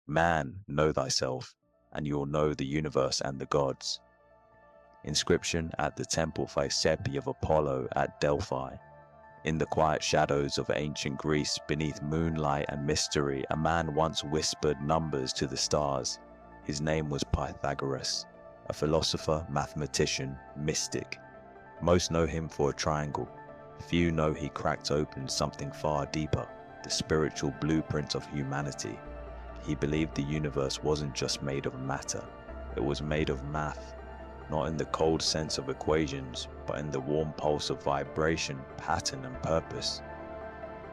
Man, know thyself, and you will know the universe and the gods. Inscription at the temple Thysepi of Apollo at Delphi. In the quiet shadows of ancient Greece, beneath moonlight and mystery, a man once whispered numbers to the stars. His name was Pythagoras, a philosopher, mathematician, mystic. Most know him for a triangle. Few know he cracked open something far deeper, the spiritual blueprint of humanity. He believed the universe wasn't just made of matter, it was made of math. Not in the cold sense of equations, but in the warm pulse of vibration, pattern, and purpose.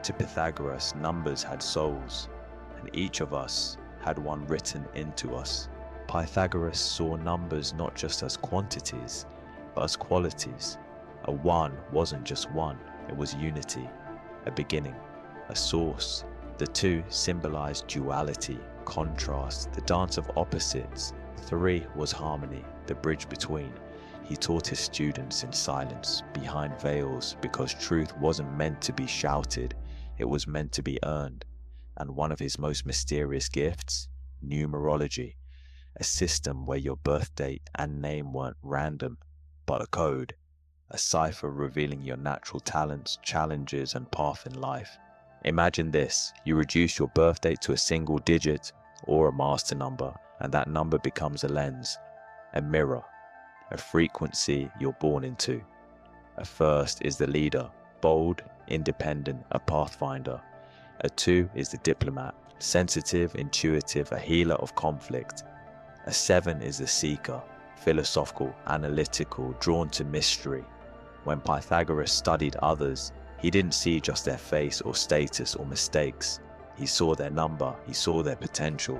To Pythagoras, numbers had souls, and each of us had one written into us. Pythagoras saw numbers not just as quantities, but as qualities. A one wasn't just one, it was unity, a beginning, a source. The two symbolized duality, contrast, the dance of opposites. Three was harmony, the bridge between. He taught his students in silence, behind veils, because truth wasn't meant to be shouted, it was meant to be earned. And one of his most mysterious gifts? Numerology, a system where your birth date and name weren't random, but a code, a cipher revealing your natural talents, challenges, and path in life. Imagine this, you reduce your birth date to a single digit or a master number, and that number becomes a lens, a mirror, a frequency you're born into. A first is the leader, bold, independent, a pathfinder. A two is the diplomat, sensitive, intuitive, a healer of conflict. A seven is the seeker, philosophical, analytical, drawn to mystery. When Pythagoras studied others, he didn't see just their face or status or mistakes. He saw their number, he saw their potential,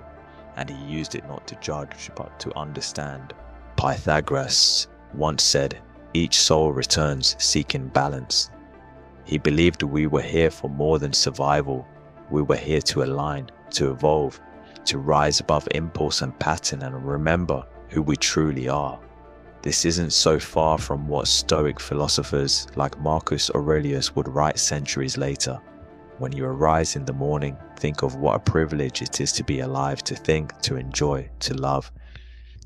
and he used it not to judge, but to understand. Pythagoras once said, "Each soul returns seeking balance." He believed we were here for more than survival. We were here to align, to evolve, to rise above impulse and pattern and remember who we truly are. This isn't so far from what Stoic philosophers like Marcus Aurelius would write centuries later. When you arise in the morning, think of what a privilege it is to be alive, to think, to enjoy, to love.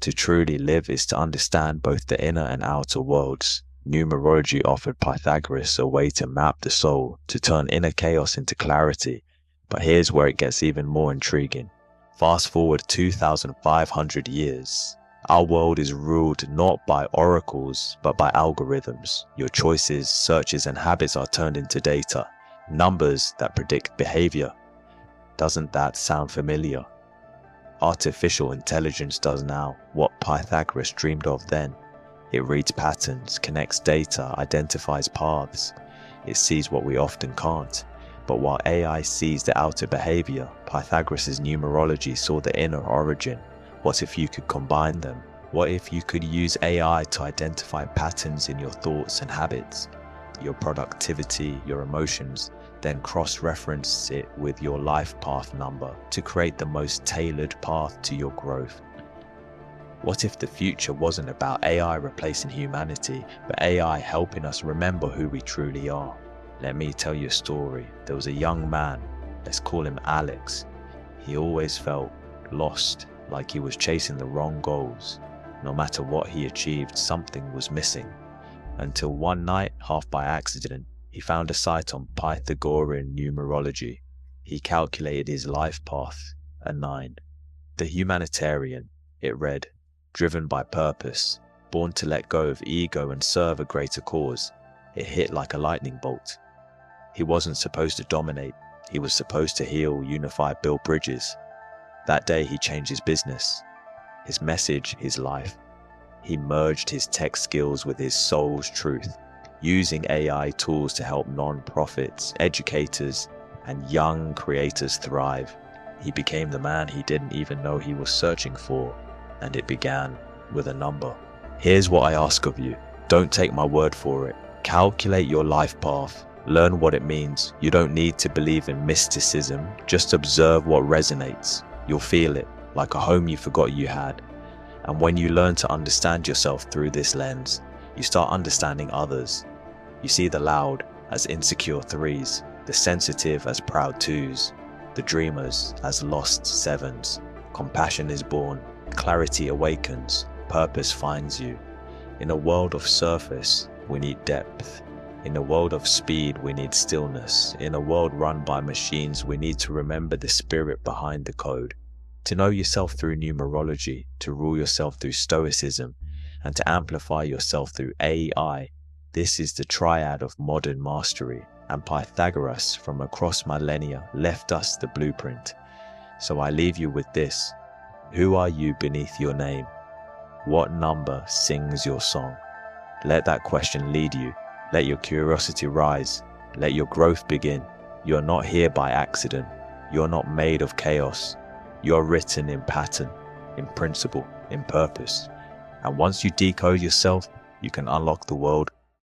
To truly live is to understand both the inner and outer worlds. Numerology offered Pythagoras a way to map the soul, to turn inner chaos into clarity. But here's where it gets even more intriguing. Fast forward 2,500 years. Our world is ruled not by oracles, but by algorithms. Your choices, searches, and habits are turned into data. Numbers that predict behavior. Doesn't that sound familiar? Artificial intelligence does now what Pythagoras dreamed of then. It reads patterns, connects data, identifies paths. It sees what we often can't. But while AI sees the outer behavior, Pythagoras' numerology saw the inner origin. What if you could combine them? What if you could use AI to identify patterns in your thoughts and habits, your productivity, your emotions, then cross-reference it with your life path number to create the most tailored path to your growth? What if the future wasn't about AI replacing humanity, but AI helping us remember who we truly are? Let me tell you a story. There was a young man, let's call him Alex. He always felt lost, like he was chasing the wrong goals. No matter what he achieved, something was missing. Until one night, half by accident, he found a site on Pythagorean Numerology. He calculated his life path, a 9. The humanitarian, it read, driven by purpose, born to let go of ego and serve a greater cause. It hit like a lightning bolt. He wasn't supposed to dominate. He was supposed to heal, unify, build bridges. That day he changed his business, his message, his life. He merged his tech skills with his soul's truth, using AI tools to help non-profits, educators, and young creators thrive. He became the man he didn't even know he was searching for, and it began with a number. Here's what I ask of you. Don't take my word for it. Calculate your life path. Learn what it means. You don't need to believe in mysticism. Just observe what resonates. You'll feel it, like a home you forgot you had. And when you learn to understand yourself through this lens, you start understanding others. You see the loud as insecure 3s, the sensitive as proud 2s, the dreamers as lost 7s, compassion is born, clarity awakens, purpose finds you. In a world of surface, we need depth. In a world of speed, we need stillness. In a world run by machines, we need to remember the spirit behind the code. To know yourself through numerology, to rule yourself through Stoicism, and to amplify yourself through AI. This is the triad of modern mastery, and Pythagoras from across millennia left us the blueprint. So I leave you with this. Who are you beneath your name? What number sings your song? Let that question lead you. Let your curiosity rise. Let your growth begin. You're not here by accident. You're not made of chaos. You're written in pattern, in principle, in purpose. And once you decode yourself, you can unlock the world